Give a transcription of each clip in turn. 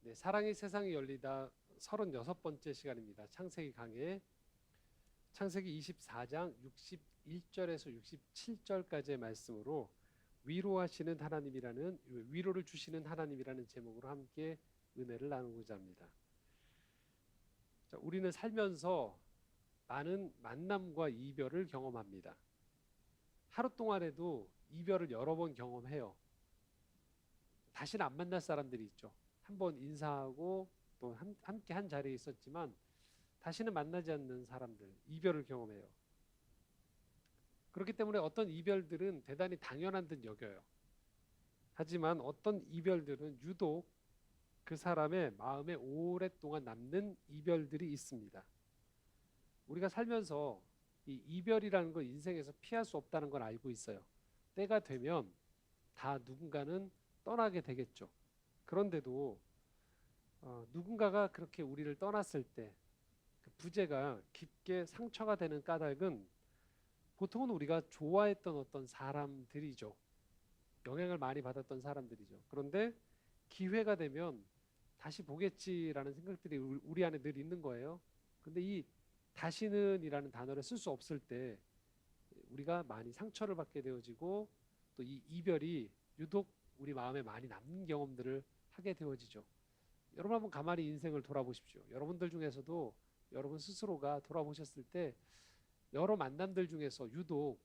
네, 사랑의 세상이 열리다 36번째 시간입니다. 창세기 강의. 창세기 24장 61절에서 67절까지의 말씀으로 위로하시는 하나님이라는 위로를 주시는 하나님이라는 제목으로 함께 은혜를 나누고자 합니다. 자, 우리는 살면서 많은 만남과 이별을 경험합니다. 하루 동안에도 이별을 여러 번 경험해요. 다시는 안 만날 사람들이 있죠. 한번 인사하고 또 함께 한 자리에 있었지만 다시는 만나지 않는 사람들, 이별을 경험해요. 그렇기 때문에 어떤 이별들은 대단히 당연한 듯 여겨요. 하지만 어떤 이별들은 유독 그 사람의 마음에 오랫동안 남는 이별들이 있습니다. 우리가 살면서 이 이별이라는 걸 인생에서 피할 수 없다는 걸 알고 있어요. 때가 되면 다 누군가는 떠나게 되겠죠. 그런데도 누군가가 그렇게 우리를 떠났을 때 그 부재가 깊게 상처가 되는 까닭은 보통은 우리가 좋아했던 어떤 사람들이죠. 영향을 많이 받았던 사람들이죠. 그런데 기회가 되면 다시 보겠지라는 생각들이 우리 안에 늘 있는 거예요. 근데 이 다시는이라는 단어를 쓸 수 없을 때 우리가 많이 상처를 받게 되어지고 또 이 이별이 유독 우리 마음에 많이 남는 경험들을 하게 되어지죠. 여러분 한번 가만히 인생을 돌아보십시오. 여러분들 중에서도 여러분 스스로가 돌아보셨을 때 여러 만남들 중에서 유독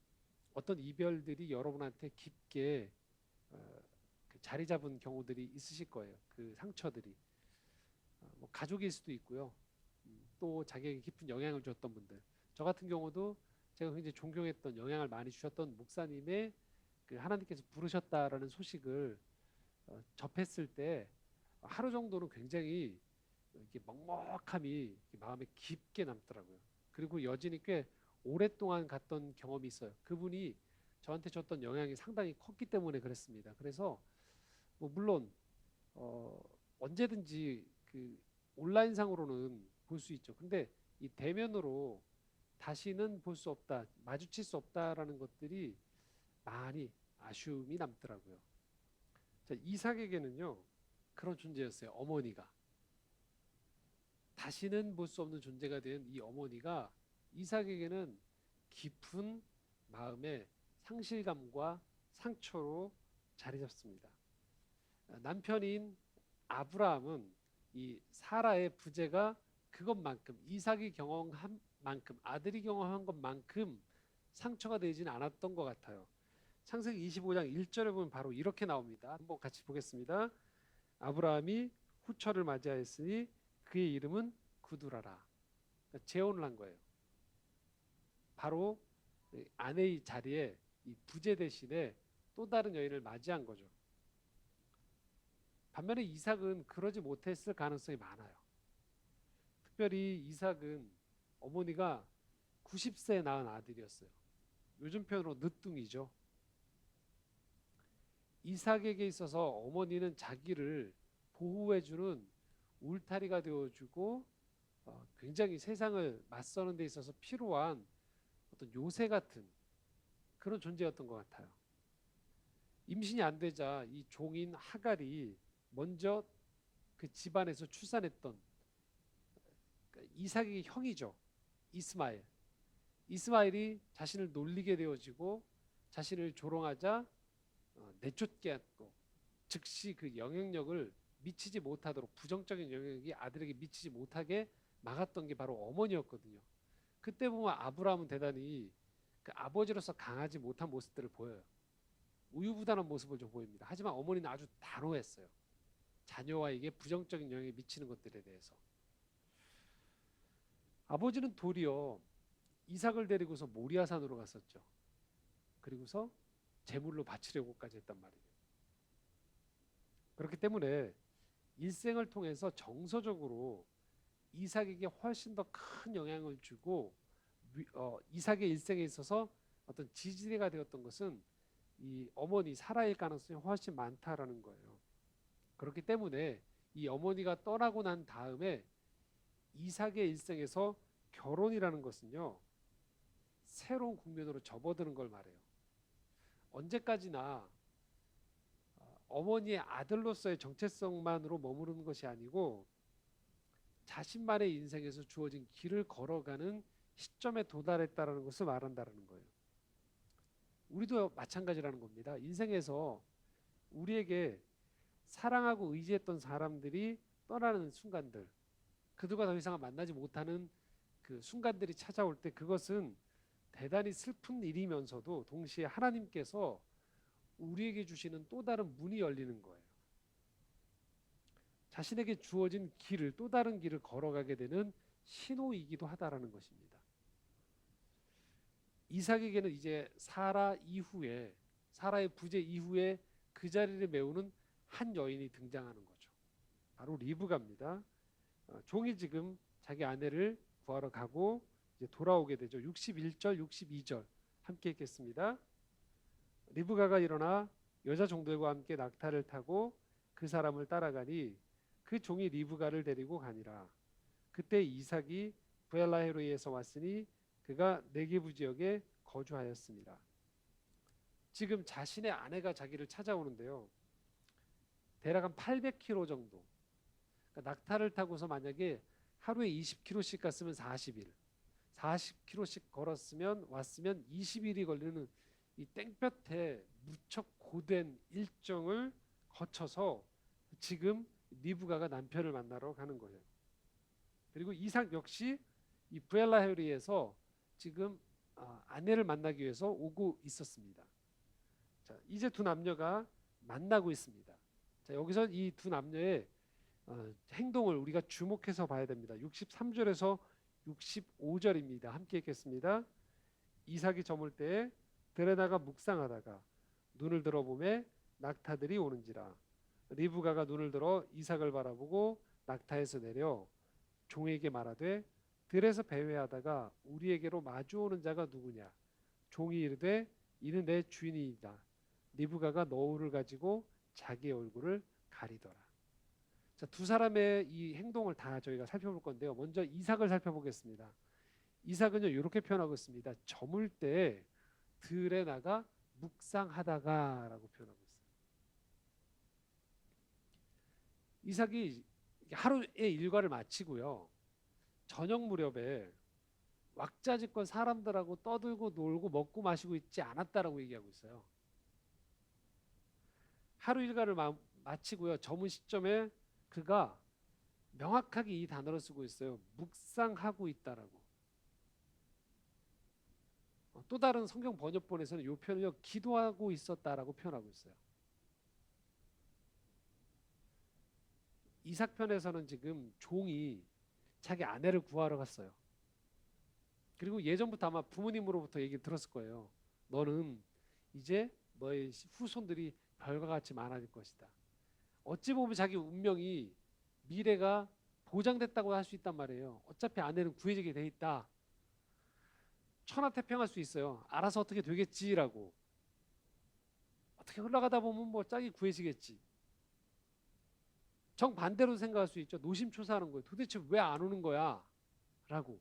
어떤 이별들이 여러분한테 깊게 그 자리 잡은 경우들이 있으실 거예요. 그 상처들이 뭐 가족일 수도 있고요. 또 자기에게 깊은 영향을 줬던 분들. 저 같은 경우도 제가 굉장히 존경했던 영향을 많이 주셨던 목사님의 그 하나님께서 부르셨다라는 소식을 접했을 때 하루 정도는 굉장히 이게 먹먹함이 마음에 깊게 남더라고요. 그리고 여진이 꽤 오랫동안 갔던 경험이 있어요. 그분이 저한테 줬던 영향이 상당히 컸기 때문에 그랬습니다. 그래서 뭐 물론 어 언제든지 그 온라인상으로는 볼 수 있죠. 근데 이 대면으로 다시는 볼 수 없다, 마주칠 수 없다라는 것들이 많이 아쉬움이 남더라고요. 자, 이삭에게는요 그런 존재였어요. 어머니가 다시는 볼 수 없는 존재가 된 이 어머니가 이삭에게는 깊은 마음의 상실감과 상처로 자리 잡습니다. 남편인 아브라함은 이 사라의 부재가 그것만큼 이삭이 경험한 만큼 아들이 경험한 것만큼 상처가 되지는 않았던 것 같아요. 창세기 25장 1절에 보면 바로 이렇게 나옵니다. 한번 같이 보겠습니다. 아브라함이 후처를 맞이하였으니 그의 이름은 구두라라. 그러니까 재혼을 한 거예요. 바로 아내의 자리에 이 부재 대신에 또 다른 여인을 맞이한 거죠. 반면에 이삭은 그러지 못했을 가능성이 많아요. 특별히 이삭은 어머니가 90세에 낳은 아들이었어요. 요즘 표현으로 늦둥이죠. 이삭에게 있어서 어머니는 자기를 보호해주는 울타리가 되어주고 굉장히 세상을 맞서는 데 있어서 필요한 어떤 요새 같은 그런 존재였던 것 같아요. 임신이 안 되자 이 종인 하갈이 먼저 그 집안에서 출산했던 이삭의 형이죠. 이스마엘. 이스마엘이 자신을 놀리게 되어지고 자신을 조롱하자 내쫓게 하고 즉시 그 영향력을 미치지 못하도록 부정적인 영향력이 아들에게 미치지 못하게 막았던 게 바로 어머니였거든요. 그때 보면 아브라함은 대단히 그 아버지로서 강하지 못한 모습들을 보여요. 우유부단한 모습을 좀 보입니다. 하지만 어머니는 아주 단호했어요. 자녀와에게 부정적인 영향이 미치는 것들에 대해서. 아버지는 도리어 이삭을 데리고서 모리아산으로 갔었죠. 그리고서 제물로 바치려고까지 했단 말이에요. 그렇기 때문에 일생을 통해서 정서적으로 이삭에게 훨씬 더 큰 영향을 주고 이삭의 일생에 있어서 어떤 지지대가 되었던 것은 이 어머니 사라일 가능성이 훨씬 많다라는 거예요. 그렇기 때문에 이 어머니가 떠나고 난 다음에 이삭의 일생에서 결혼이라는 것은요 새로운 국면으로 접어드는 걸 말해요. 언제까지나 어머니의 아들로서의 정체성만으로 머무르는 것이 아니고 자신만의 인생에서 주어진 길을 걸어가는 시점에 도달했다라는 것을 말한다라는 거예요. 우리도 마찬가지라는 겁니다. 인생에서 우리에게 사랑하고 의지했던 사람들이 떠나는 순간들, 그들과 더 이상 만나지 못하는 그 순간들이 찾아올 때 그것은 대단히 슬픈 일이면서도 동시에 하나님께서 우리에게 주시는 또 다른 문이 열리는 거예요. 자신에게 주어진 길을, 또 다른 길을 걸어가게 되는 신호이기도 하다라는 것입니다. 이삭에게는 이제 사라의 부재 이후에 그 자리를 메우는 한 여인이 등장하는 거죠. 바로 리브가입니다. 종이 지금 자기 아내를 구하러 가고 이제 돌아오게 되죠. 61절, 62절 함께 읽겠습니다. 리브가가 일어나 여자 종들과 함께 낙타를 타고 그 사람을 따라가니 그 종이 리브가를 데리고 가니라. 그때 이삭이 브엘라헤로이에서 왔으니 그가 네게부 지역에 거주하였습니다. 지금 자신의 아내가 자기를 찾아오는데요. 대략 한 800km 정도. 그러니까 낙타를 타고서 만약에 하루에 20km씩 갔으면 40일, 40km씩 걸었으면 왔으면 20일이 걸리는 이 땡볕에 무척 고된 일정을 거쳐서 지금 리브가가 남편을 만나러 가는 거예요. 그리고 이삭 역시 이 브엘라헤리에서 지금 아내를 만나기 위해서 오고 있었습니다. 자, 이제 두 남녀가 만나고 있습니다. 자, 여기서 이 두 남녀의 행동을 우리가 주목해서 봐야 됩니다. 63절에서 65절입니다. 함께 읽겠습니다. 이삭이 저물 때에 들에 나가 묵상하다가 눈을 들어보매 낙타들이 오는지라. 리브가가 눈을 들어 이삭을 바라보고 낙타에서 내려 종에게 말하되 들에서 배회하다가 우리에게로 마주오는 자가 누구냐. 종이 이르되 이는 내 주인이다. 리브가가 너울을 가지고 자기 얼굴을 가리더라. 자, 두 사람의 이 행동을 다 저희가 살펴볼 건데요. 먼저 이삭을 살펴보겠습니다. 이삭은요 이렇게 표현하고 있습니다. 저물 때 들에 나가 묵상하다가라고 표현하고 있어요. 이삭이 하루의 일과를 마치고요. 저녁 무렵에 왁자지껄 사람들하고 떠들고 놀고 먹고 마시고 있지 않았다라고 얘기하고 있어요. 하루 일과를 마치고요. 저문 시점에 그가 명확하게 이 단어를 쓰고 있어요. 묵상하고 있다라고. 또 다른 성경 번역본에서는 이 표현을 기도하고 있었다라고 표현하고 있어요. 이삭 편에서는 지금 종이 자기 아내를 구하러 갔어요. 그리고 예전부터 아마 부모님으로부터 얘기 들었을 거예요. 너는 이제 너의 후손들이 별과 같이 많아질 것이다. 어찌 보면 자기 운명이 미래가 보장됐다고 할 수 있단 말이에요. 어차피 아내는 구해지게 돼 있다. 천하태평할 수 있어요. 알아서 어떻게 되겠지라고. 어떻게 흘러가다 보면 뭐 짝이 구해지겠지. 정반대로 생각할 수 있죠. 노심초사하는 거예요. 도대체 왜 안 오는 거야? 라고.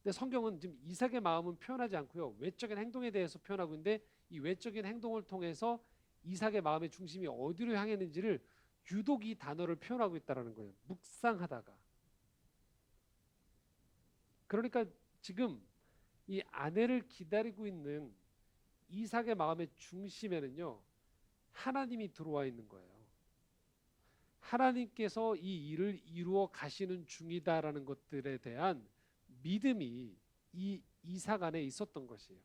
근데 성경은 지금 이삭의 마음은 표현하지 않고요. 외적인 행동에 대해서 표현하고 있는데 이 외적인 행동을 통해서 이삭의 마음의 중심이 어디로 향했는지를 유독 이 단어를 표현하고 있다는 거예요. 묵상하다가. 그러니까 지금 이 아내를 기다리고 있는 이삭의 마음의 중심에는요. 하나님이 들어와 있는 거예요. 하나님께서 이 일을 이루어 가시는 중이다라는 것들에 대한 믿음이 이 이삭 안에 있었던 것이에요.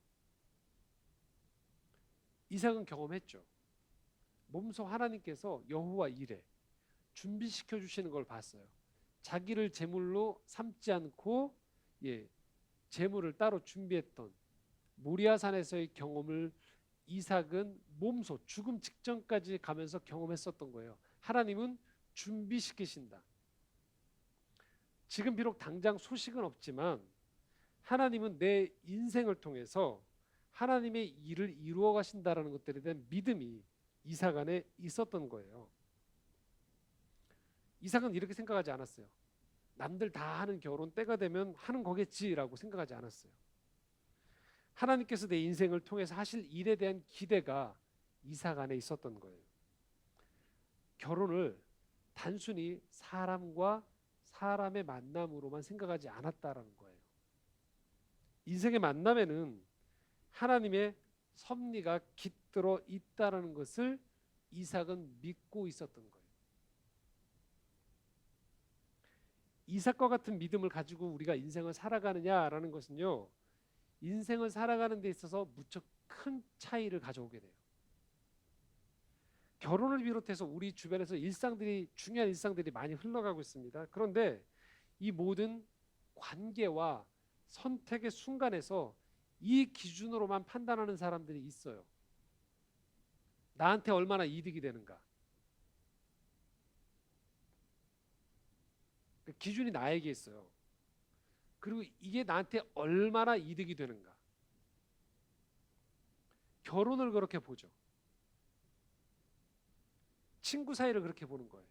이삭은 경험했죠. 몸소 하나님께서 여호와 이레 준비시켜 주시는 걸 봤어요. 자기를 제물로 삼지 않고 제물을 따로 준비했던 모리아산에서의 경험을 이삭은 몸소 죽음 직전까지 가면서 경험했었던 거예요. 하나님은 준비시키신다. 지금 비록 당장 소식은 없지만 하나님은 내 인생을 통해서 하나님의 일을 이루어 가신다라는 것들에 대한 믿음이 이삭 안에 있었던 거예요. 이삭은 이렇게 생각하지 않았어요. 남들 다 하는 결혼 때가 되면 하는 거겠지라고 생각하지 않았어요. 하나님께서 내 인생을 통해서 하실 일에 대한 기대가 이삭 안에 있었던 거예요. 결혼을 단순히 사람과 사람의 만남으로만 생각하지 않았다라는 거예요. 인생의 만남에는 하나님의 섭리가 깃들어 있다라는 것을 이삭은 믿고 있었던 거예요. 이삭과 같은 믿음을 가지고 우리가 인생을 살아가느냐라는 것은요, 인생을 살아가는 데 있어서 무척 큰 차이를 가져오게 돼요. 결혼을 비롯해서 우리 주변에서 중요한 일상들이 많이 흘러가고 있습니다. 그런데 이 모든 관계와 선택의 순간에서 이 기준으로만 판단하는 사람들이 있어요. 나한테 얼마나 이득이 되는가. 그 기준이 나에게 있어요. 그리고 이게 나한테 얼마나 이득이 되는가. 결혼을 그렇게 보죠. 친구 사이를 그렇게 보는 거예요.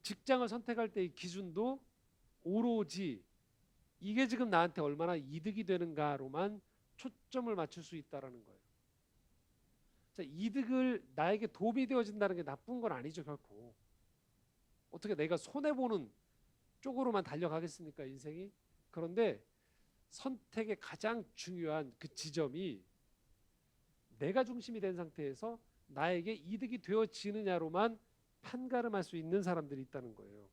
직장을 선택할 때의 기준도 오로지 이게 지금 나한테 얼마나 이득이 되는가로만 초점을 맞출 수 있다는 거예요. 자, 이득을 나에게 도움이 되어진다는 게 나쁜 건 아니죠, 결코. 어떻게 내가 손해보는 쪽으로만 달려가겠습니까, 인생이? 그런데 선택의 가장 중요한 그 지점이 내가 중심이 된 상태에서 나에게 이득이 되어지느냐로만 판가름할 수 있는 사람들이 있다는 거예요.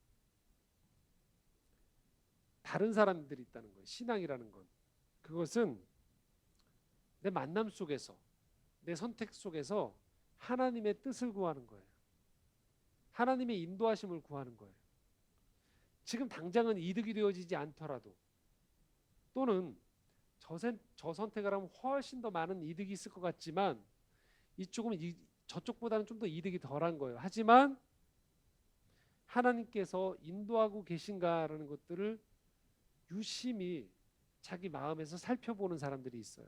다른 사람들이 있다는 거예요. 신앙이라는 건. 그것은 내 만남 속에서, 내 선택 속에서 하나님의 뜻을 구하는 거예요. 하나님의 인도하심을 구하는 거예요. 지금 당장은 이득이 되어지지 않더라도, 또는 저 선택을 하면 훨씬 더 많은 이득이 있을 것 같지만 이쪽은 저쪽보다는 좀 더 이득이 덜한 거예요. 하지만 하나님께서 인도하고 계신가라는 것들을 유심히 자기 마음에서 살펴보는 사람들이 있어요.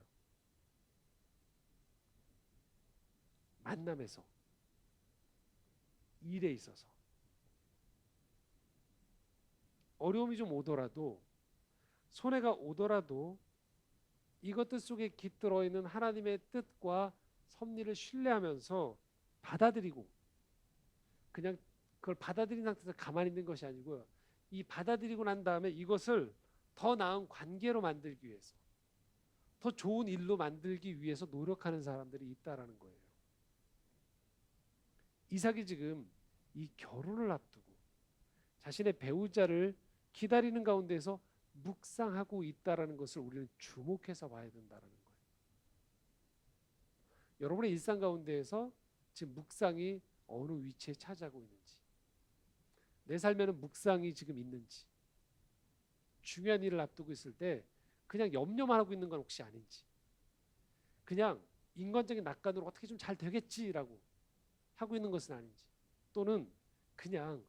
만남에서, 일에 있어서 어려움이 좀 오더라도, 손해가 오더라도 이것들 속에 깃들어 있는 하나님의 뜻과 섭리를 신뢰하면서 받아들이고, 그냥 그걸 받아들인 상태에서 가만히 있는 것이 아니고요, 이 받아들이고 난 다음에 이것을 더 나은 관계로 만들기 위해서, 더 좋은 일로 만들기 위해서 노력하는 사람들이 있다라는 거예요. 이삭이 지금 이 결혼을 앞두고 자신의 배우자를 기다리는 가운데서 묵상하고 있다라는 것을 우리는 주목해서 봐야 된다는 거예요. 여러분의 일상 가운데에서 지금 묵상이 어느 위치에 차지하고 있는지, 내 삶에는 묵상이 지금 있는지, 중요한 일을 앞두고 있을 때 그냥 염려만 하고 있는 건 혹시 아닌지, 그냥 인간적인 낙관으로 어떻게 좀 잘 되겠지라고 하고 있는 것은 아닌지, 또는 그냥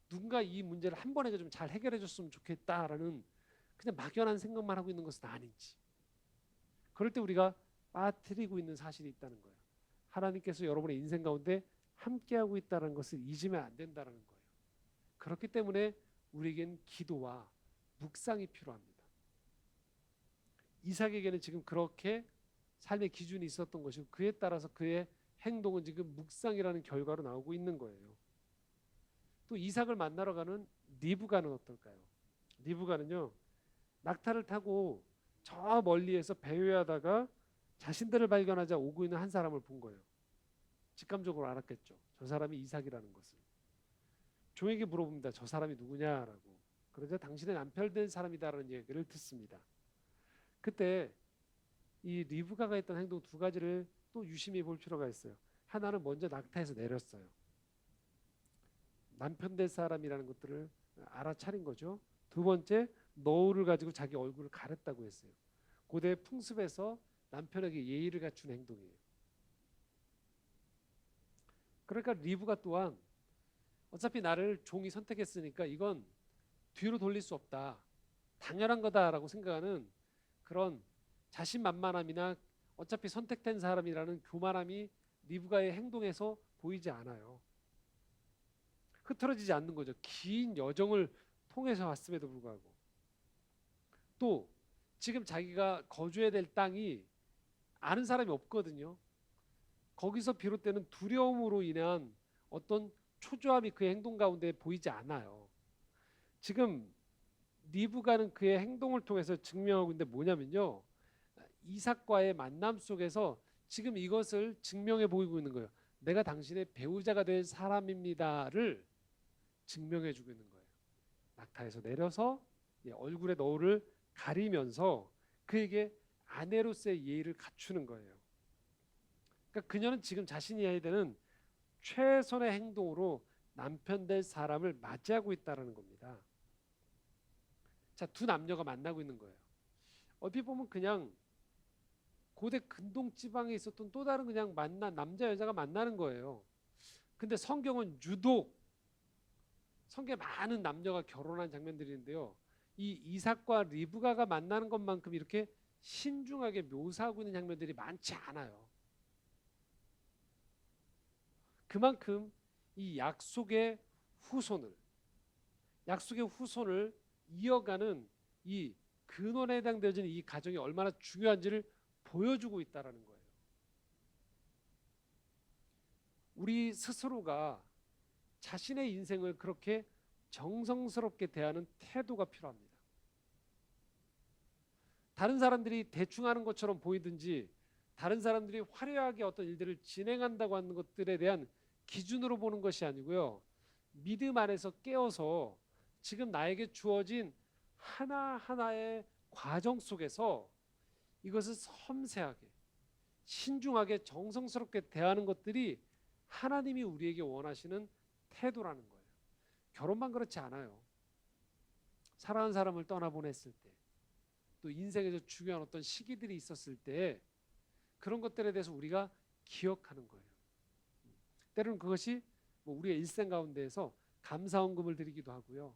누군가 이 문제를 한 번에 좀 잘 해결해 줬으면 좋겠다라는 그냥 막연한 생각만 하고 있는 것은 아닌지, 그럴 때 우리가 빠뜨리고 있는 사실이 있다는 거예요. 하나님께서 여러분의 인생 가운데 함께하고 있다는 것을 잊으면 안 된다는 거예요. 그렇기 때문에 우리에겐 기도와 묵상이 필요합니다. 이삭에게는 지금 그렇게 삶의 기준이 있었던 것이고, 그에 따라서 그의 행동은 지금 묵상이라는 결과로 나오고 있는 거예요. 또 이삭을 만나러 가는 리브가는 어떨까요? 리브가는요, 낙타를 타고 저 멀리에서 배회하다가 자신들을 발견하자 오고 있는 한 사람을 본 거예요. 직감적으로 알았겠죠. 저 사람이 이삭이라는 것을. 종에게 물어봅니다. 저 사람이 누구냐라고. 그러자 당신의 남편 된 사람이다라는 얘기를 듣습니다. 그때 이 리브가가 했던 행동 두 가지를 또 유심히 볼 필요가 있어요. 하나는 먼저 낙타에서 내렸어요. 남편 될 사람이라는 것들을 알아차린 거죠. 두 번째, 너울을 가지고 자기 얼굴을 가렸다고 했어요. 고대 풍습에서 남편에게 예의를 갖춘 행동이에요. 그러니까 리브가 또한 어차피 나를 종이 선택했으니까 이건 뒤로 돌릴 수 없다, 당연한 거다라고 생각하는 그런 자신만만함이나 어차피 선택된 사람이라는 교만함이 리브가의 행동에서 보이지 않아요. 흐트러지지 않는 거죠. 긴 여정을 통해서 왔음에도 불구하고. 또 지금 자기가 거주해야 될 땅이 아는 사람이 없거든요. 거기서 비롯되는 두려움으로 인한 어떤 초조함이 그의 행동 가운데 보이지 않아요. 지금 리브가는 그의 행동을 통해서 증명하고 있는데 뭐냐면요. 이삭과의 만남 속에서 지금 이것을 증명해 보이고 있는 거예요. 내가 당신의 배우자가 될 사람입니다를 증명해 주고 있는 거예요. 낙타에서 내려서 얼굴에 너울을 가리면서 그에게 아내로서의 예의를 갖추는 거예요. 그러니까 그녀는 지금 자신이 해야 되는 최선의 행동으로 남편 될 사람을 맞이하고 있다는 겁니다. 자, 두 남녀가 만나고 있는 거예요. 얼핏 보면 그냥 고대 근동 지방에 있었던 또 다른 그냥 남자 여자가 만나는 거예요. 근데 성경은 유독 성경에 많은 남녀가 결혼한 장면들인데요. 이 이삭과 리브가가 만나는 것만큼 이렇게 신중하게 묘사하고 있는 장면들이 많지 않아요. 그만큼 이 약속의 후손을 이어가는 이 근원에 해당되어지는 이 가정이 얼마나 중요한지를 보여주고 있다는 거예요. 우리 스스로가 자신의 인생을 그렇게 정성스럽게 대하는 태도가 필요합니다. 다른 사람들이 대충 하는 것처럼 보이든지 다른 사람들이 화려하게 어떤 일들을 진행한다고 하는 것들에 대한 기준으로 보는 것이 아니고요. 믿음 안에서 깨어서 지금 나에게 주어진 하나하나의 과정 속에서 이것을 섬세하게 신중하게 정성스럽게 대하는 것들이 하나님이 우리에게 원하시는 태도라는 거예요. 결혼만 그렇지 않아요. 사랑하는 사람을 떠나보냈을 때, 또 인생에서 중요한 어떤 시기들이 있었을 때 그런 것들에 대해서 우리가 기억하는 거예요. 때로는 그것이 우리의 일생 가운데에서 감사헌금을 드리기도 하고요.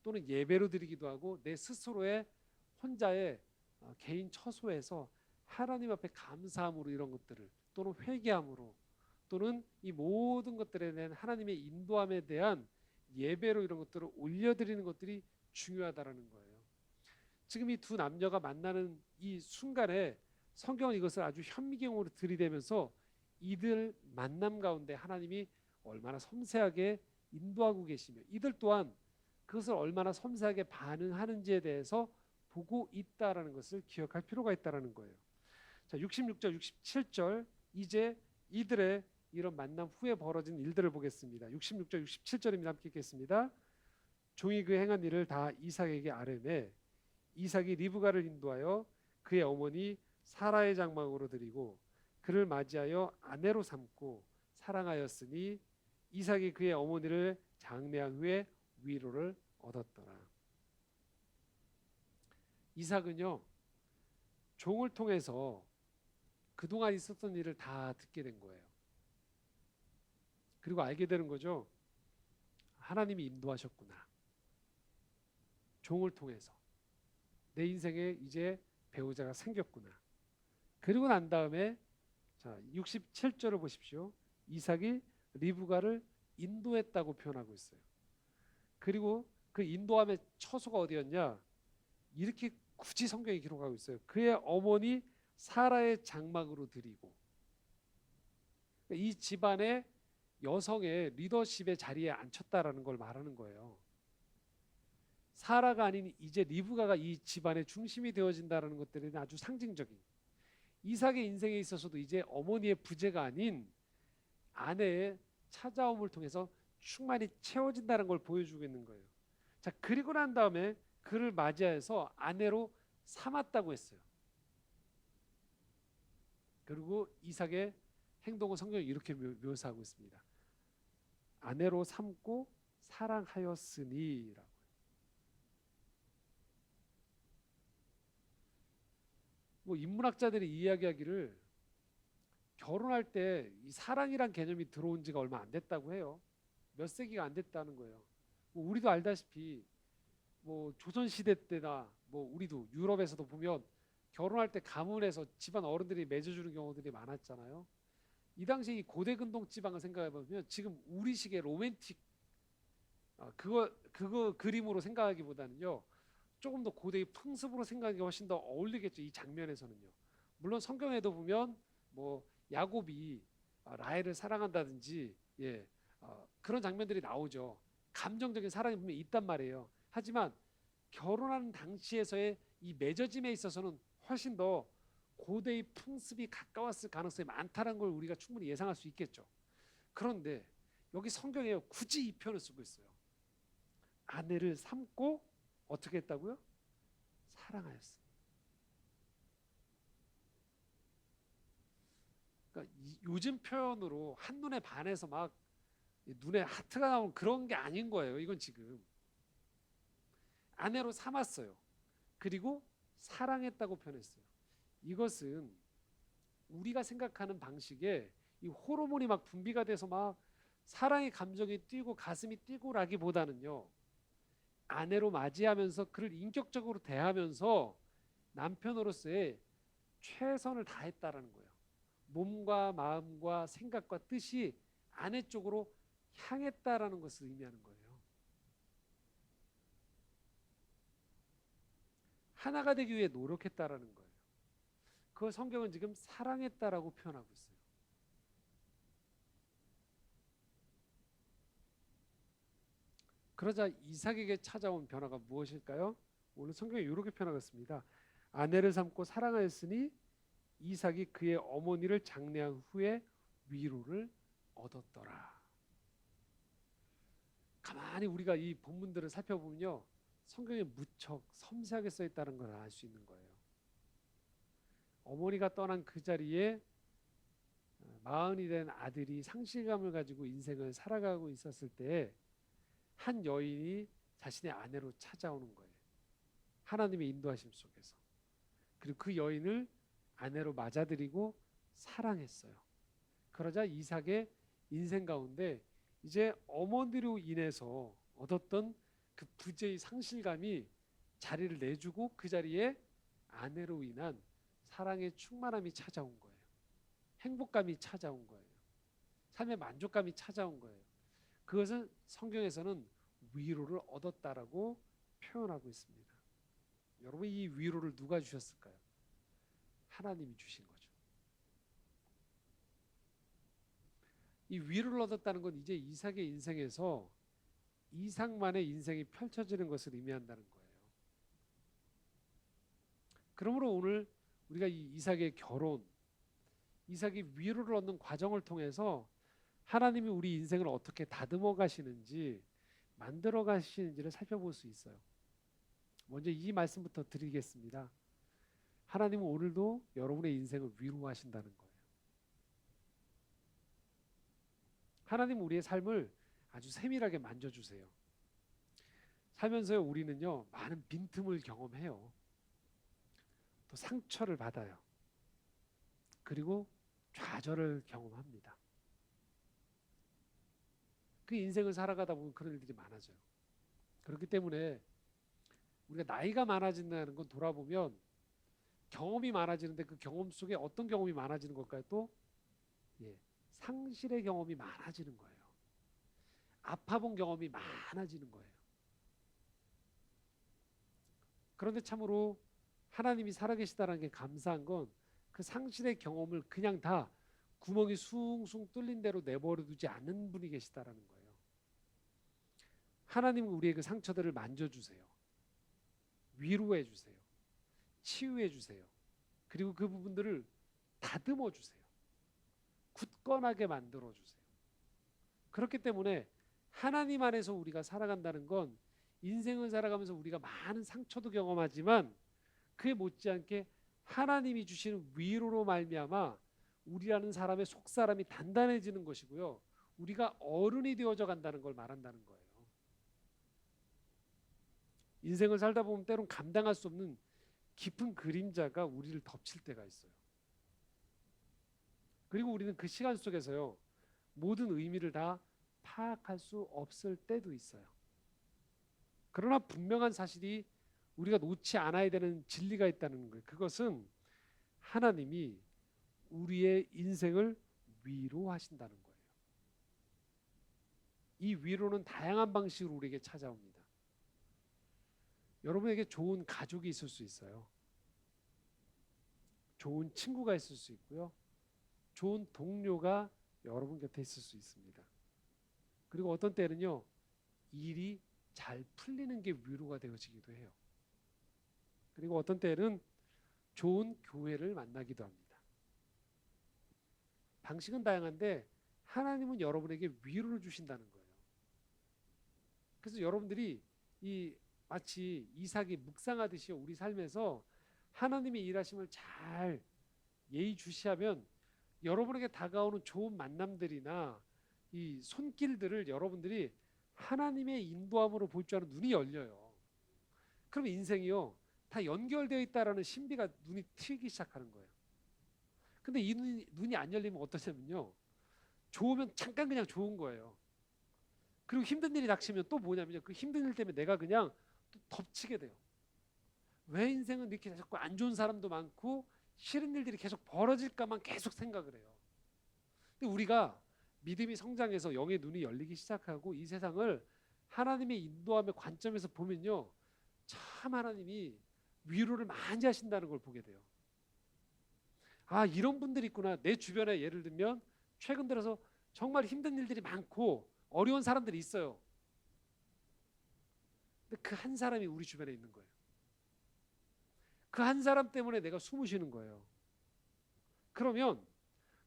또는 예배로 드리기도 하고 내 스스로의 혼자의 개인 처소에서 하나님 앞에 감사함으로 이런 것들을 또는 회개함으로 또는 이 모든 것들에 대한 하나님의 인도함에 대한 예배로 이런 것들을 올려드리는 것들이 중요하다는 거예요. 지금 이 두 남녀가 만나는 이 순간에 성경은 이것을 아주 현미경으로 들이대면서 이들 만남 가운데 하나님이 얼마나 섬세하게 인도하고 계시며 이들 또한 그것을 얼마나 섬세하게 반응하는지에 대해서 보고 있다라는 것을 기억할 필요가 있다라는 거예요. 자, 66절, 67절 이제 이들의 이런 만남 후에 벌어진 일들을 보겠습니다. 66절, 67절입니다. 함께 읽겠습니다. 종이 그 행한 일을 다 이삭에게 아뢰매 이삭이 리브가를 인도하여 그의 어머니 사라의 장막으로 드리고 그를 맞이하여 아내로 삼고 사랑하였으니 이삭이 그의 어머니를 장례한 후에 위로를 얻었더라. 이삭은요 종을 통해서 그동안 있었던 일을 다 듣게 된 거예요. 그리고 알게 되는 거죠. 하나님이 인도하셨구나. 종을 통해서 내 인생에 이제 배우자가 생겼구나. 그리고 난 다음에 자 67절을 보십시오. 이삭이 리브가를 인도했다고 표현하고 있어요. 그리고 그 인도함의 처소가 어디였냐? 이렇게 굳이 성경이 기록하고 있어요. 그의 어머니 사라의 장막으로 드리고 이 집안의 여성의 리더십의 자리에 앉혔다라는 걸 말하는 거예요. 사라가 아닌 이제 리브가가 이 집안의 중심이 되어진다는 것들은 아주 상징적인 이삭의 인생에 있어서도 이제 어머니의 부재가 아닌 아내의 찾아옴을 통해서 충만히 채워진다는 걸 보여주고 있는 거예요. 자, 그리고 난 다음에 그를 맞이해서 아내로 삼았다고 했어요. 그리고 이삭의 행동을 성경이 이렇게 묘사하고 있습니다. 아내로 삼고 사랑하였으니라고. 인문학자들이 이야기하기를 결혼할 때 이 사랑이란 개념이 들어온 지가 얼마 안 됐다고 해요. 몇 세기가 안 됐다는 거예요. 우리도 알다시피 조선 시대 때나 우리도 유럽에서도 보면 결혼할 때 가문에서 집안 어른들이 맺어주는 경우들이 많았잖아요. 이 당시 이 고대 근동 지방을 생각해 보면 지금 우리식의 로맨틱 그거 그림으로 생각하기보다는요. 조금 더 고대의 풍습으로 생각하기 훨씬 더 어울리겠죠. 이 장면에서는요. 물론 성경에도 보면 야곱이 라헬을 사랑한다든지 그런 장면들이 나오죠. 감정적인 사랑이 분명히 있단 말이에요. 하지만 결혼하는 당시에서의 이 맺어짐에 있어서는 훨씬 더 고대의 풍습이 가까웠을 가능성이 많다는 걸 우리가 충분히 예상할 수 있겠죠. 그런데 여기 성경에 굳이 이 표현을 쓰고 있어요. 아내를 삼고 어떻게 했다고요? 사랑하였습니다. 그러니까 요즘 표현으로 한눈에 반해서 막 눈에 하트가 나오는 그런 게 아닌 거예요. 이건 지금 아내로 삼았어요. 그리고 사랑했다고 표현했어요. 이것은 우리가 생각하는 방식에 이 호르몬이 막 분비가 돼서 막 사랑의 감정이 뛰고 가슴이 뛰고라기보다는요. 아내로 맞이하면서 그를 인격적으로 대하면서 남편으로서의 최선을 다했다라는 거예요. 몸과 마음과 생각과 뜻이 아내 쪽으로 향했다라는 것을 의미하는 거예요. 하나가 되기 위해 노력했다라는 거예요. 그 성경은 지금 사랑했다라고 표현하고 있어요. 그러자 이삭에게 찾아온 변화가 무엇일까요? 오늘 성경에 이렇게 표현하고 있습니다. 아내를 삼고 사랑하였으니 이삭이 그의 어머니를 장례한 후에 위로를 얻었더라. 가만히 우리가 이 본문들을 살펴보면요. 성경에 무척 섬세하게 써 있다는 걸 알 수 있는 거예요. 어머니가 떠난 그 자리에 마흔이 된 아들이 상실감을 가지고 인생을 살아가고 있었을 때 한 여인이 자신의 아내로 찾아오는 거예요. 하나님의 인도하심 속에서. 그리고 그 여인을 아내로 맞아들이고 사랑했어요. 그러자 이삭의 인생 가운데 이제 어머니로 인해서 얻었던 그 부재의 상실감이 자리를 내주고 그 자리에 아내로 인한 사랑의 충만함이 찾아온 거예요. 행복감이 찾아온 거예요. 삶의 만족감이 찾아온 거예요. 그것은 성경에서는 위로를 얻었다라고 표현하고 있습니다. 여러분 이 위로를 누가 주셨을까요? 하나님이 주신 거죠. 이 위로를 얻었다는 건 이제 이삭의 인생에서 이삭만의 인생이 펼쳐지는 것을 의미한다는 거예요. 그러므로 오늘 우리가 이 이삭의 결혼, 이삭이 위로를 얻는 과정을 통해서 하나님이 우리 인생을 어떻게 다듬어 가시는지 만들어 가시는지를 살펴볼 수 있어요. 먼저 이 말씀부터 드리겠습니다. 하나님은 오늘도 여러분의 인생을 위로하신다는 거예요. 하나님은 우리의 삶을 아주 세밀하게 만져주세요. 살면서 우리는요 많은 빈틈을 경험해요. 또 상처를 받아요. 그리고 좌절을 경험합니다. 그 인생을 살아가다 보면 그런 일들이 많아져요. 그렇기 때문에 우리가 나이가 많아진다는 건 돌아보면 경험이 많아지는데 그 경험 속에 어떤 경험이 많아지는 걸까요? 또 상실의 경험이 많아지는 거예요. 아파본 경험이 많아지는 거예요. 그런데 참으로 하나님이 살아계시다는 게 감사한 건 그 상실의 경험을 그냥 다 구멍이 숭숭 뚫린 대로 내버려 두지 않는 분이 계시다라는 거예요. 하나님은 우리의 그 상처들을 만져주세요. 위로해 주세요. 치유해 주세요. 그리고 그 부분들을 다듬어 주세요. 굳건하게 만들어 주세요. 그렇기 때문에 하나님 안에서 우리가 살아간다는 건 인생을 살아가면서 우리가 많은 상처도 경험하지만 그에 못지않게 하나님이 주시는 위로로 말미암아 우리라는 사람의 속사람이 단단해지는 것이고요. 우리가 어른이 되어져 간다는 걸 말한다는 거예요. 인생을 살다 보면 때론 감당할 수 없는 깊은 그림자가 우리를 덮칠 때가 있어요. 그리고 우리는 그 시간 속에서요. 모든 의미를 다 파악할 수 없을 때도 있어요. 그러나 분명한 사실이 우리가 놓지 않아야 되는 진리가 있다는 거예요. 그것은 하나님이 우리의 인생을 위로하신다는 거예요. 이 위로는 다양한 방식으로 우리에게 찾아옵니다. 여러분에게 좋은 가족이 있을 수 있어요. 좋은 친구가 있을 수 있고요. 좋은 동료가 여러분 곁에 있을 수 있습니다. 그리고 어떤 때는요, 일이 잘 풀리는 게 위로가 되어지기도 해요. 그리고 어떤 때는 좋은 교회를 만나기도 합니다. 방식은 다양한데 하나님은 여러분에게 위로를 주신다는 거예요. 그래서 여러분들이 이 마치 이삭이 묵상하듯이 우리 삶에서 하나님의 일하심을 잘 예의주시하면 여러분에게 다가오는 좋은 만남들이나 이 손길들을 여러분들이 하나님의 인도함으로 볼 줄 아는 눈이 열려요. 그럼 인생이요, 다 연결되어 있다라는 신비가 눈이 트이기 시작하는 거예요. 근데 이 눈이 안 열리면 어떠냐면요, 좋으면 잠깐 그냥 좋은 거예요. 그리고 힘든 일이 닥치면 또 뭐냐면요, 그 힘든 일 때문에 내가 그냥 또 덮치게 돼요. 왜 인생은 이렇게 자꾸 안 좋은 사람도 많고 싫은 일들이 계속 벌어질까만 계속 생각을 해요. 근데 우리가 믿음이 성장해서 영의 눈이 열리기 시작하고 이 세상을 하나님의 인도함의 관점에서 보면요, 참 하나님이 위로를 많이 하신다는 걸 보게 돼요. 아, 이런 분들이 있구나. 내 주변에 예를 들면 최근 들어서 정말 힘든 일들이 많고 어려운 사람들이 있어요. 근데 그 한 사람이 우리 주변에 있는 거예요. 그 한 사람 때문에 내가 숨을 쉬는 거예요. 그러면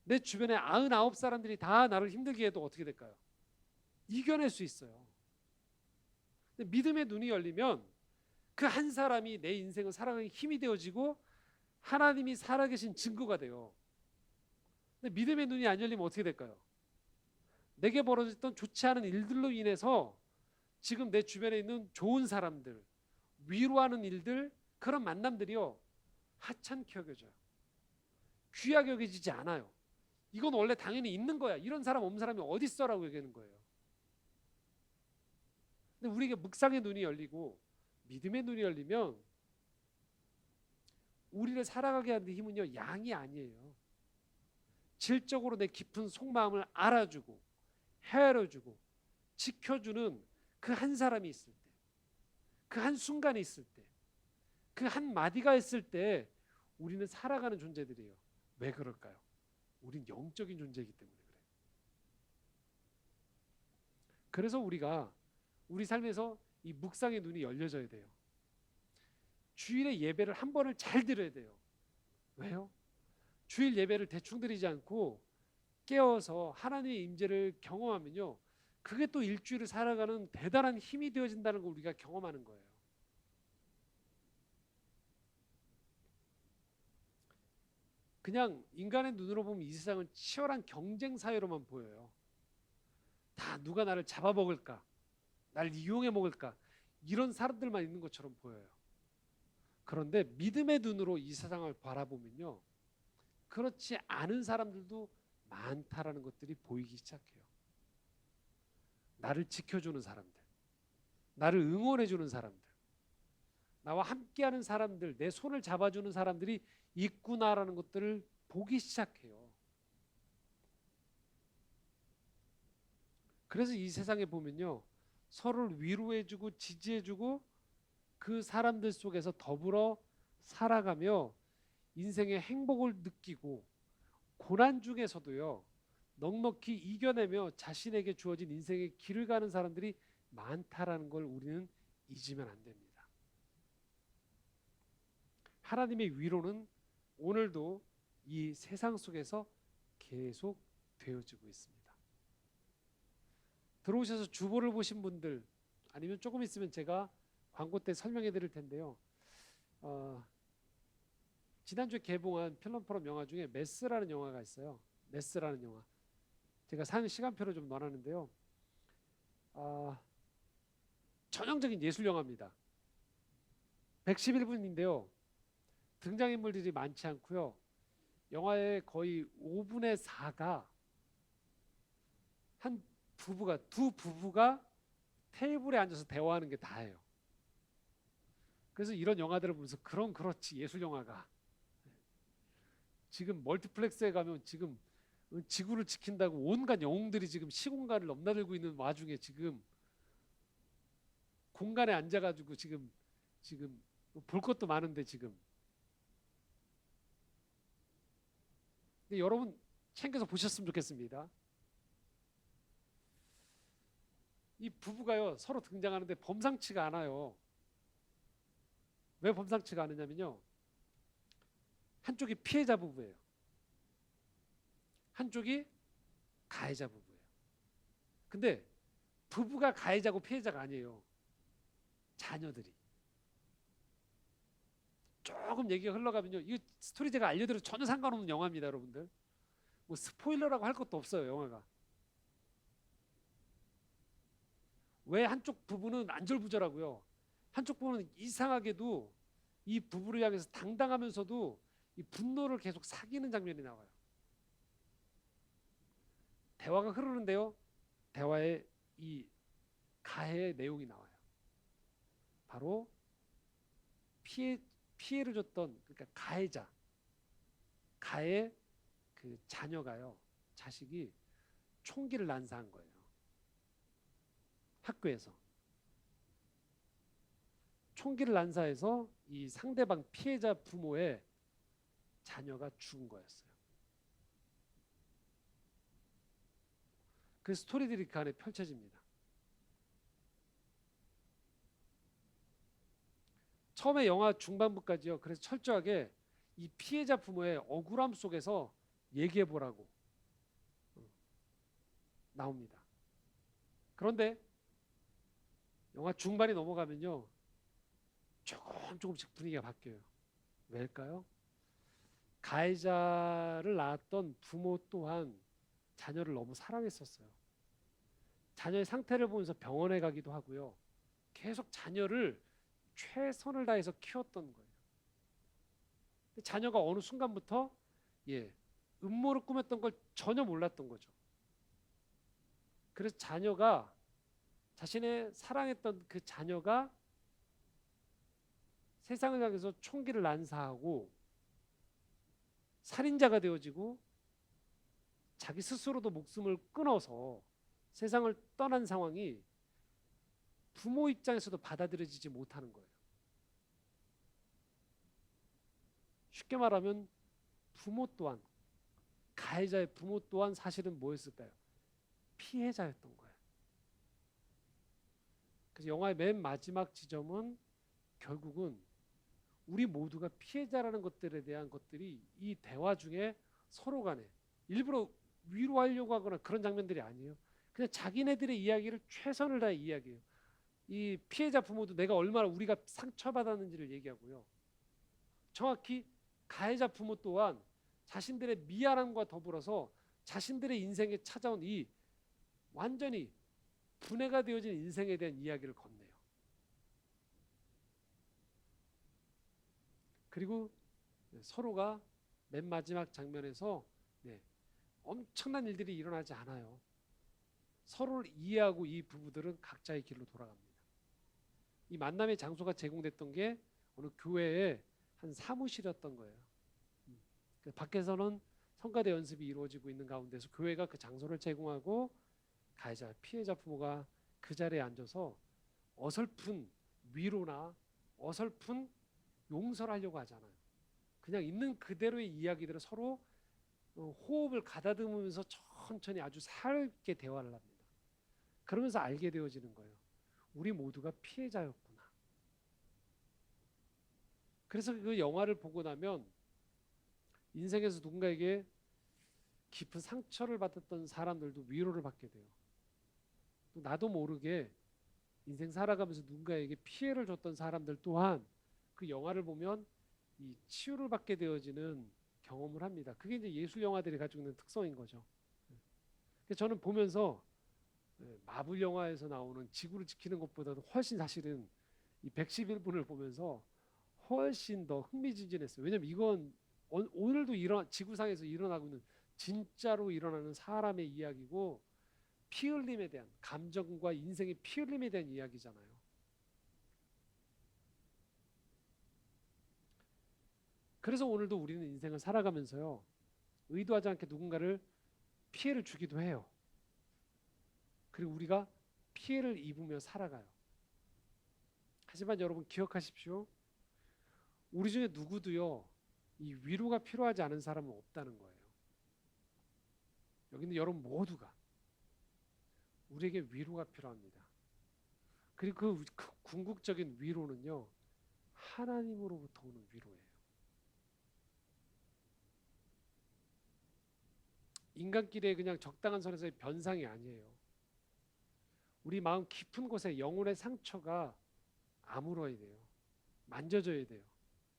내 주변에 99사람들이 다 나를 힘들게 해도 어떻게 될까요? 이겨낼 수 있어요. 근데 믿음의 눈이 열리면 그 한 사람이 내 인생을 살아가는 힘이 되어지고 하나님이 살아계신 증거가 돼요. 근데 믿음의 눈이 안 열리면 어떻게 될까요? 내게 벌어졌던 좋지 않은 일들로 인해서 지금 내 주변에 있는 좋은 사람들, 위로하는 일들, 그런 만남들이요, 하찮게 여겨져요. 귀하게 여겨지지 않아요. 이건 원래 당연히 있는 거야. 이런 사람 없는 사람이 어디 있어라고 얘기하는 거예요. 근데 우리에게 묵상의 눈이 열리고 믿음의 눈이 열리면 우리를 살아가게 하는 힘은요, 양이 아니에요. 질적으로 내 깊은 속마음을 알아주고 헤아려주고 지켜주는 그 한 사람이 있을 때, 그 한 순간이 있을 때, 그 한 마디가 있을 때 우리는 살아가는 존재들이에요. 왜 그럴까요? 우린 영적인 존재이기 때문에 그래요. 그래서 우리가 우리 삶에서 이 묵상의 눈이 열려져야 돼요. 주일에 예배를 한 번을 잘 드려야 돼요. 왜요? 주일 예배를 대충 드리지 않고 깨어서 하나님의 임재를 경험하면요, 그게 또 일주일을 살아가는 대단한 힘이 되어진다는 걸 우리가 경험하는 거예요. 그냥 인간의 눈으로 보면 이 세상은 치열한 경쟁 사회로만 보여요. 다 누가 나를 잡아먹을까, 나를 이용해 먹을까, 이런 사람들만 있는 것처럼 보여요. 그런데 믿음의 눈으로 이 세상을 바라보면요, 그렇지 않은 사람들도 많다라는 것들이 보이기 시작해요. 나를 지켜주는 사람들, 나를 응원해주는 사람들, 나와 함께하는 사람들, 내 손을 잡아주는 사람들이 있구나라는 것들을 보기 시작해요. 그래서 이 세상에 보면요, 서로를 위로해주고 지지해주고 그 사람들 속에서 더불어 살아가며 인생의 행복을 느끼고 고난 중에서도요, 넉넉히 이겨내며 자신에게 주어진 인생의 길을 가는 사람들이 많다라는 걸 우리는 잊으면 안 됩니다. 하나님의 위로는 오늘도 이 세상 속에서 계속 되어지고 있습니다. 들어오셔서 주보를 보신 분들, 아니면 조금 있으면 제가 광고 때 설명해 드릴 텐데요. 지난주에 개봉한 필름 포럼 영화 중에 메스라는 영화가 있어요. 메스라는 영화. 제가 사는 시간표를 좀 넣어놨는데요. 전형적인 예술 영화입니다. 111분인데요. 등장인물들이 많지 않고요. 영화의 거의 5분의 4가 두 부부가 테이블에 앉아서 대화하는 게 다예요. 그래서 이런 영화들을 보면서 그렇지, 예술 영화가 지금 멀티플렉스에 가면 지금 지구를 지킨다고 온갖 영웅들이 지금 시공간을 넘나들고 있는 와중에 지금 공간에 앉아가지고 지금 볼 것도 많은데 지금. 근데 여러분 챙겨서 보셨으면 좋겠습니다. 이 부부가요 서로 등장하는데 범상치가 않아요. 왜 범상치가 않으냐면요. 한쪽이 피해자 부부예요. 한쪽이 가해자 부부예요. 근데 부부가 가해자고 피해자가 아니에요. 자녀들이. 조금 얘기가 흘러가면요. 이 스토리 제가 알려드려도 전혀 상관없는 영화입니다, 여러분들. 뭐 스포일러라고 할 것도 없어요, 영화가. 왜 한쪽 부부는 안절부절하고요. 한쪽 부부는 이상하게도 이 부부를 향해서 당당하면서도 이 분노를 계속 사귀는 장면이 나와요. 대화가 흐르는데요. 대화에 이 가해의 내용이 나와요. 바로 피해를 줬던 그러니까 가해 그 자녀가요. 자식이 총기를 난사한 거예요. 학교에서. 총기를 난사해서 이 상대방 피해자 부모의 자녀가 죽은 거였어요. 그 스토리들이 그 안에 펼쳐집니다. 처음에 영화 중반부까지요. 그래서 철저하게 이 피해자 부모의 억울함 속에서 얘기해 보라고 나옵니다. 그런데 영화 중반이 넘어가면요. 조금씩 분위기가 바뀌어요. 왜일까요? 가해자를 낳았던 부모 또한 자녀를 너무 사랑했었어요. 자녀의 상태를 보면서 병원에 가기도 하고요. 계속 자녀를 최선을 다해서 키웠던 거예요. 자녀가 어느 순간부터 음모를 꾸몄던 걸 전혀 몰랐던 거죠. 그래서 자신의 사랑했던 그 자녀가 세상을 향해서 총기를 난사하고 살인자가 되어지고 자기 스스로도 목숨을 끊어서 세상을 떠난 상황이 부모 입장에서도 받아들여지지 못하는 거예요. 쉽게 말하면 부모 또한 가해자의 부모 또한 사실은 뭐였을까요? 피해자였던 거예요. 그래서 영화의 맨 마지막 지점은 결국은 우리 모두가 피해자라는 것들에 대한 것들이 이 대화 중에 서로 간에 일부러 위로하려고 하거나 그런 장면들이 아니에요. 그냥 자기네들의 이야기를 최선을 다해 이야기해요. 이 피해자 부모도 내가 얼마나 우리가 상처받았는지를 얘기하고요. 정확히 가해자 부모 또한 자신들의 미안함과 더불어서 자신들의 인생에 찾아온 이 완전히 분해가 되어진 인생에 대한 이야기를 건네요. 그리고 서로가 맨 마지막 장면에서 엄청난 일들이 일어나지 않아요. 서로를 이해하고 이 부부들은 각자의 길로 돌아갑니다. 이 만남의 장소가 제공됐던 게 어느 교회의 한 사무실이었던 거예요. 밖에서는 성가대 연습이 이루어지고 있는 가운데서 교회가 그 장소를 제공하고 가해자, 피해자 부모가 그 자리에 앉아서 어설픈 위로나 어설픈 용서를 하려고 하잖아요. 그냥 있는 그대로의 이야기들을 서로 호흡을 가다듬으면서 천천히 아주 살게 대화를 합니다. 그러면서 알게 되어지는 거예요. 우리 모두가 피해자였구나. 그래서 그 영화를 보고 나면 인생에서 누군가에게 깊은 상처를 받았던 사람들도 위로를 받게 돼요. 또 나도 모르게 인생 살아가면서 누군가에게 피해를 줬던 사람들 또한 그 영화를 보면 이 치유를 받게 되어지는 경험을 합니다. 그게 이제 예술 영화들이 가지고 있는 특성인 거죠. 저는 보면서 마블 영화에서 나오는 지구를 지키는 것보다도 훨씬 사실은 이 111분을 보면서 훨씬 더 흥미진진했어요. 왜냐면 이건 오늘도 지구상에서 일어나고 있는 진짜로 일어나는 사람의 이야기고 피 흘림에 대한 감정과 인생의 피 흘림에 대한 이야기잖아요. 그래서 오늘도 우리는 인생을 살아가면서요. 의도하지 않게 누군가를 피해를 주기도 해요. 그리고 우리가 피해를 입으며 살아가요. 하지만 여러분 기억하십시오. 우리 중에 누구도요. 이 위로가 필요하지 않은 사람은 없다는 거예요. 여기 있는 여러분 모두가 우리에게 위로가 필요합니다. 그리고 그 궁극적인 위로는요, 하나님으로부터 오는 위로예요. 인간끼리의 그냥 적당한 선에서의 변상이 아니에요. 우리 마음 깊은 곳에 영혼의 상처가 아물어야 돼요. 만져져야 돼요.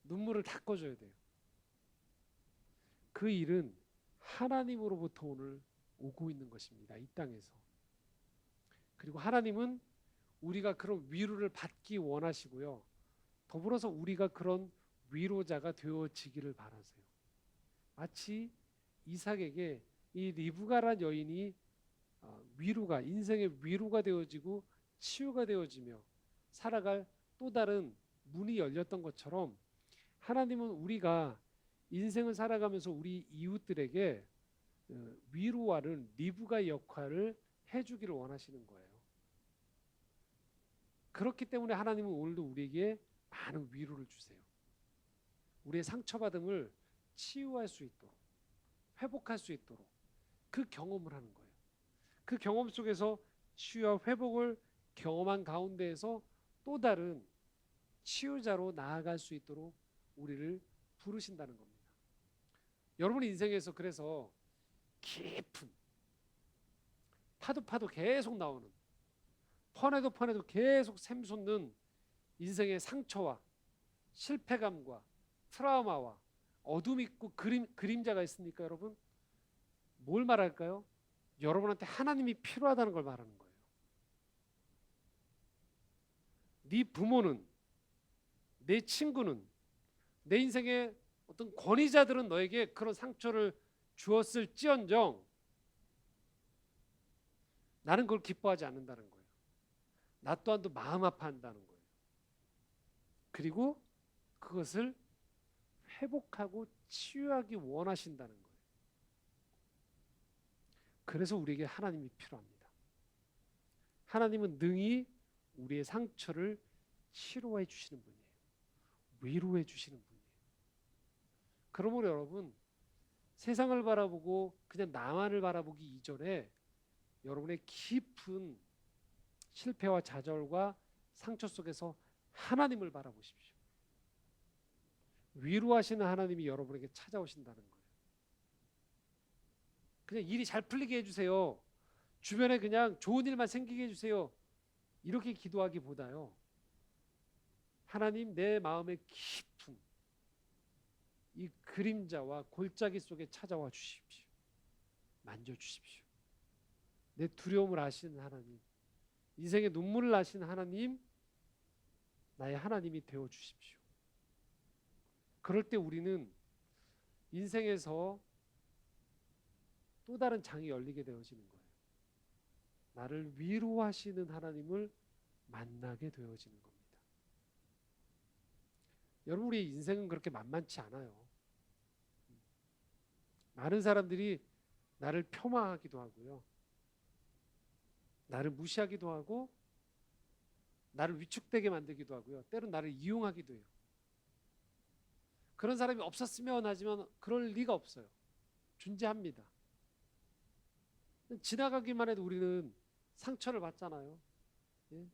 눈물을 닦아줘야 돼요. 그 일은 하나님으로부터 오늘 오고 있는 것입니다. 이 땅에서. 그리고 하나님은 우리가 그런 위로를 받기 원하시고요. 더불어서 우리가 그런 위로자가 되어지기를 바라세요. 마치 이삭에게 이 리브가란 여인이 위로가, 인생의 위로가 되어지고 치유가 되어지며 살아갈 또 다른 문이 열렸던 것처럼, 하나님은 우리가 인생을 살아가면서 우리 이웃들에게 위로하는 리브가 역할을 해주기를 원하시는 거예요. 그렇기 때문에 하나님은 오늘도 우리에게 많은 위로를 주세요. 우리의 상처받음을 치유할 수 있도록, 회복할 수 있도록 그 경험을 하는 거예요. 그 경험 속에서 치유와 회복을 경험한 가운데에서 또 다른 치유자로 나아갈 수 있도록 우리를 부르신다는 겁니다. 여러분 인생에서 그래서 깊은 파도 계속 나오는, 퍼내도 계속 샘솟는 인생의 상처와 실패감과 트라우마와 어둠 있고 그림자가 있으니까 여러분 뭘 말할까요? 여러분한테 하나님이 필요하다는 걸 말하는 거예요. 네 부모는, 내 친구는, 내 인생의 어떤 권위자들은 너에게 그런 상처를 주었을지언정 나는 그걸 기뻐하지 않는다는 거예요. 나 또한도 마음 아파한다는 거예요. 그리고 그것을 회복하고 치유하기 원하신다는 거예요. 그래서 우리에게 하나님이 필요합니다. 하나님은 능히 우리의 상처를 치료해 주시는 분이에요. 위로해 주시는 분이에요. 그러므로 여러분, 세상을 바라보고 그냥 나만을 바라보기 이전에 여러분의 깊은 실패와 좌절과 상처 속에서 하나님을 바라보십시오. 위로하시는 하나님이 여러분에게 찾아오신다는 거예요. 그냥 일이 잘 풀리게 해주세요. 주변에 그냥 좋은 일만 생기게 해주세요. 이렇게 기도하기보다요, 하나님 내 마음의 깊은 이 그림자와 골짜기 속에 찾아와 주십시오. 만져주십시오. 내 두려움을 아시는 하나님, 인생의 눈물을 아시는 하나님, 나의 하나님이 되어 주십시오. 그럴 때 우리는 인생에서 또 다른 장이 열리게 되어지는 거예요. 나를 위로하시는 하나님을 만나게 되어지는 겁니다. 여러분, 우리의 인생은 그렇게 만만치 않아요. 많은 사람들이 나를 폄하하기도 하고요, 나를 무시하기도 하고, 나를 위축되게 만들기도 하고요, 때론 나를 이용하기도 해요. 그런 사람이 없었으면 하지만 그럴 리가 없어요. 존재합니다. 지나가기만 해도 우리는 상처를 받잖아요. 예?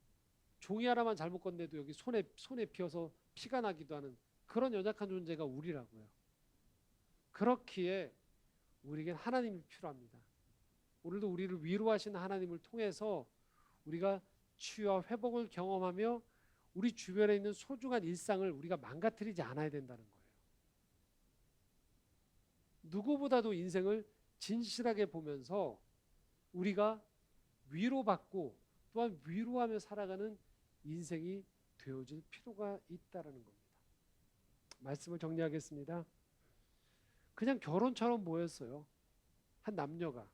종이 하나만 잘못 건네도 여기 손에 피어서 피가 나기도 하는 그런 연약한 존재가 우리라고요. 그렇기에 우리에겐 하나님이 필요합니다. 오늘도 우리를 위로하시는 하나님을 통해서 우리가 치유와 회복을 경험하며 우리 주변에 있는 소중한 일상을 우리가 망가뜨리지 않아야 된다는 거예요. 누구보다도 인생을 진실하게 보면서 우리가 위로받고 또한 위로하며 살아가는 인생이 되어질 필요가 있다는 겁니다. 말씀을 정리하겠습니다. 그냥 결혼처럼 보였어요, 한 남녀가.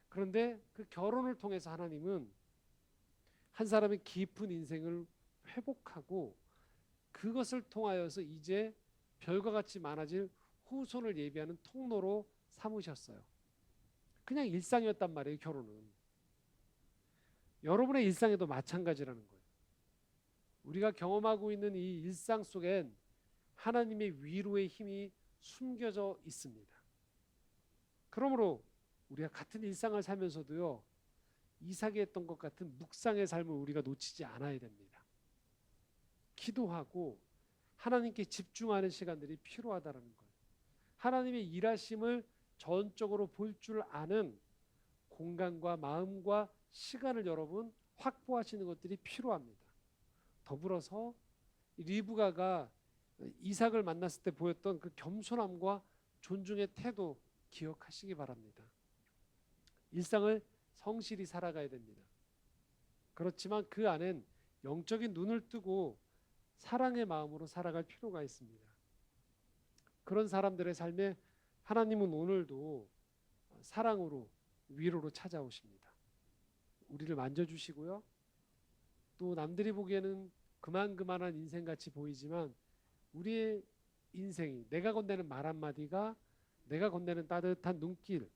그런데 그 결혼을 통해서 하나님은 한 사람의 깊은 인생을 회복하고 그것을 통하여서 이제 별과 같이 많아질 후손을 예비하는 통로로 삼으셨어요. 그냥 일상이었단 말이에요, 결혼은. 여러분의 일상에도 마찬가지라는 거예요. 우리가 경험하고 있는 이 일상 속엔 하나님의 위로의 힘이 숨겨져 있습니다. 그러므로 우리가 같은 일상을 살면서도요, 이삭이 했던 것 같은 묵상의 삶을 우리가 놓치지 않아야 됩니다. 기도하고 하나님께 집중하는 시간들이 필요하다는 거예요. 하나님의 일하심을 전적으로 볼 줄 아는 공간과 마음과 시간을 여러분 확보하시는 것들이 필요합니다. 더불어서 리브가가 이삭을 만났을 때 보였던 그 겸손함과 존중의 태도 기억하시기 바랍니다. 일상을 성실히 살아가야 됩니다. 그렇지만 그 안엔 영적인 눈을 뜨고 사랑의 마음으로 살아갈 필요가 있습니다. 그런 사람들의 삶에 하나님은 오늘도 사랑으로 위로로 찾아오십니다. 우리를 만져주시고요. 또 남들이 보기에는 그만한 인생같이 보이지만 우리의 인생이, 내가 건네는 말 한마디가, 내가 건네는 따뜻한 눈길,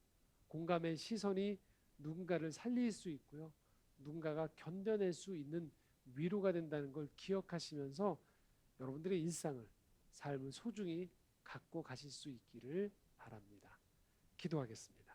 공감의 시선이 누군가를 살릴 수 있고요. 누군가가 견뎌낼 수 있는 위로가 된다는 걸 기억하시면서 여러분들의 일상을, 삶을 소중히 갖고 가실 수 있기를 바랍니다. 기도하겠습니다.